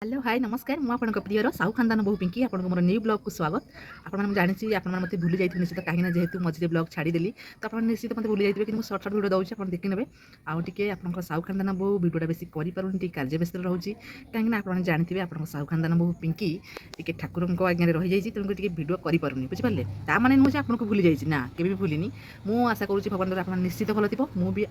Hello hi नमस्कार मु आपन प्रियर साहू खानदान बहु पिंकी आपन मोर न्यू ब्लॉग को स्वागत। आपन जानी आप मत भूली जाइए निश्चित कहीं जेहेतु मझे ब्लॉग छाड़देली तो आप निश्चित मत भूली जाइए कि सर्ट सर्ट भिडियो दूसरी आप देखी ने आउ टे आप साहू खानदान बहु भिडियोटा बेसी करें कार्य व्यस्त रोचे कहीं आप जानते आप साहू खानदान बहु पिंकी टी ठाकुर आज्ञा रही जाइए तेणुक भिडियो करें बुझिपारे ता मैंने नुहे आपको भूली जाइए ना के भूलिनी मु आशा करुँच भगवान आप निश्चित भल थी मुझे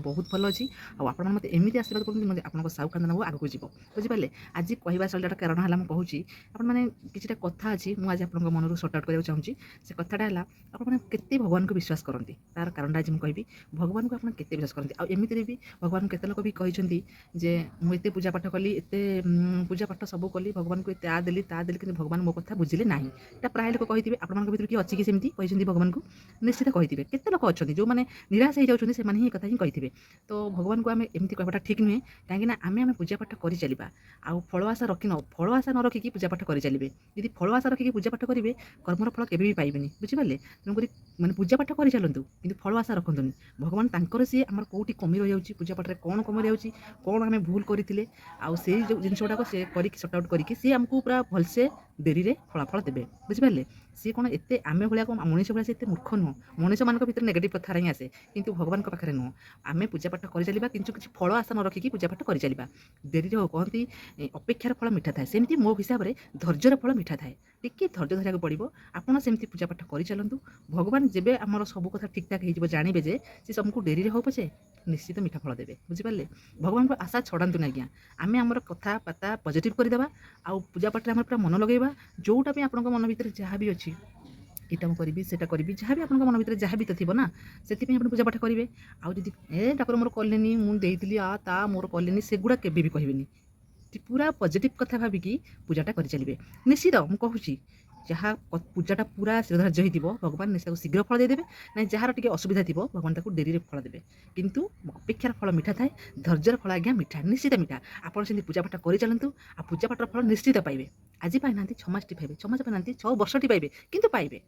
बहुत भल अच्छी आप मत एमती आशीर्वाद करें आप साहू खानदान बहु आगे जी बुझिपारे आज कहवा शैलीटा कारण है मुझे आपने किसी कथा अच्छी मुझे आप मन सर्ट आउट करने चाहूँगी से कथाटा है आपते भगवान को विश्वास करती तार कारण आज मुझे कहि भगवान को आप विश्वास करती आमती भी भगवान के लोक भी कहते जे मुझे पूजा पाठ कली एत पूजा पाठ सब कली भगवान को आ देली कि भगवान मो कथा बुझे ना यहाँ प्राय लोक कही आप भर किए अच्छी कि सेमती कहते भगवान को निश्चित कही केते लोक अच्छा जो मैंने निराश हो जाती से ही कथा ही कही तो भगवान को आम एमती कहवाटा ठीक नुहे कहीं आम पूजा पाठ कर चलवा आउ फल आशा रखी फल आशा न रखिकी पूजा पाठ कर चलिए यदि फल आशा रखिकी पूजा पाठ करेंगे कर्मर फल केवे भी पाइबे बुझिपारे तेणुक मैंने पूजा पाठ कर चलतु कि फल आशा रखुनि भगवान तांकर सी आम कौटी कमी रही जाऊँगी पूजा पाठ कौन कमी रही कौन आम भूल करते आई जो जिन गुड़ाक से सर्ट आउट करके सी आमको पूरा भलसे डेरी रे फलाफल देवे बुझिपारे सी कौन एत आम भाया मनीष भाया से मूर्ख नुह मनीष मान भर नेगेटिव कथा ही आसे किंतु भगवान पाखे नुह आम पूजा पाठ कर चलवा कि फल आशा न रखिकी पूजा पाठ कर चलवा डेरी हो कहती अपेक्षार फल मिठा थाए सेमती मो हिसाब से धैर्यर फल मिठा थाए टिके धैर्य धरिया पड़ो आपड़ सेमती पूजा पाठ कर चलतु भगवान जेबे आमर सब कथा ठीक ठाक हो जानवे जे सी सबको डेरी हो पछे निश्चित मीठा फल देवे बुझिपारे भगवान को आशा छड़ातु ना आज्ञा आम आमर कथबार्ता पॉजिटिव करदेवा आउ पूजा पाठ पूरा मन लगेगा जोटा भी आपन मन भर जहाँ भी अच्छी इटा करी से करी जहाँ भी आपन मन भर जहाँ भी तो थी ना से पूजा पाठ करेंगे आउ जब ए ठाकुर मोर कले मुझे आ ता मोर कले से गुड़ा केवे भी कहबेनी पूरा पॉजिटिव कथा भाविकी पूजाटा कर चलिए निश्चित मुझे जहाँ पूजाटा पूरा शिरोधार्य हो भगवान निश्चित शीघ्र फल देदेवे ना जार टे असुविधा थी भगवान ताको डेरी फल देवे किंतु अपेक्षार फल मिठा थाए धैर्यर फल आज्ञा मिठा निश्चित मिठा आपड़ से पूजा पाठ कर चलतु आ पूजा पाठर फल निश्चित पाइबे आज पाई ना 6 मास पाइबे 6 मास पाई 6 वर्ष पाइबे किंतु पाइबे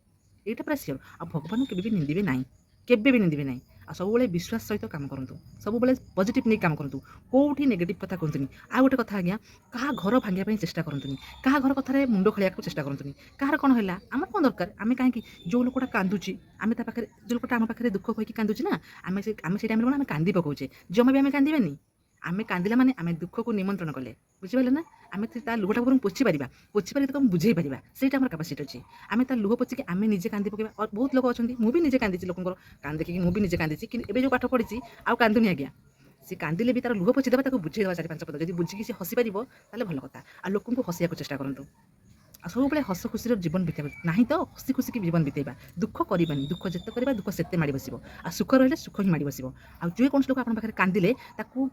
यहाँ पूरा सियोर आ भगवान के भी निंदे ना केवे भी निंदे ना आ सब विश्वास सहित काम करूँ सब पॉजिटिव नहीं काम करूँ कौटी नेगेटिव कथा कहतुनि आ गोटे कथा आज्ञा क्या घर भांगे चेष्टा करूँ क्या घर कथार मुंड खोलिया चेष्टा करूँ कहार कौन है आम कौन दरकार आम कहीं जो लोकटा कांदुची आम पाखे जो लोकटा आम पाखे दुख कहीकि कांदुची ना आम से टाइम कौन आम कांदी पकाचे जमा भी आम कांदे आम कांदिला माने आम दुख को निमंत्रण कले बुझिपारे ना आम लुहटा बरং पोछि पारि तो बुझे पारिबा सेटा हमर कैपेसिटी अछि आम लुह पोछिकी आम निजे कांदी पकेबा और बहुत लोक अच्छा मुझे निजे कांदी लोक कान देखिकी मुझे निजे कांदी कि एबे जो पाठ पढ़ी आउ कांदुनी आज्ञा सी कांदिले भी तार लुह पोछिदेवा बुझेदेवा 4-5 पद जब बुझिकी सी हसी पार ताले भल कथा आ लोक हसिया चेष्टा करूँ सब हस खुशी जीवन बितेबा ना तो हसी खुशी की जीवन बितेबा दुख करवानी दुख जिते करवा दुख से माड़ बस आ सुख रही सुख ही माड़ बस आ जो कौन लोक आप कांदिले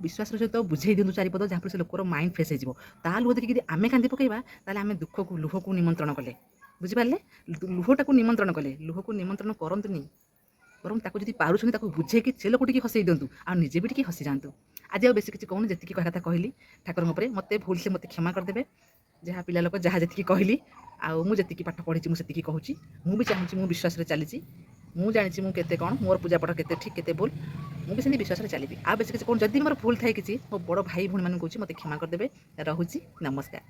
विश्वास सहित बुझे दिखाँ 4 पद जहाँ से लोकर माइंड फ्रेश हो लुह देखिए आम कांदी पकेबा आम दुख को लुह को निमंत्रण कले बुझिपारे लुहटा को निमंत्रण कले लुह को निमंत्रण करतुनि बरং ताको जदि पारुछन्ति ताको बुझेकी से लोक टिके हसई दिंतु आ निजे भी टिके हसी जातु आज आ बेसी किसी कहूँ जी कह कथा कहली ठाकुर उपर मत भूल से मत क्षमा करदेवे जहाँ पिला लोक जहाँ जी कहली आजी पाठ पढ़ी मुझे कहूँ मुझे चाहूँगी मु विश्वास चली मुझे जानी मुझे कौन मोर पूजा पाठ के ठीक के भूल मुझे भी विश्वास चली आ बेसी किसी कौन जदि मोर भूल थाए किसी मो बड़ भाई भाई मान कहूँ मत क्षमा करदेवे रोची नमस्कार।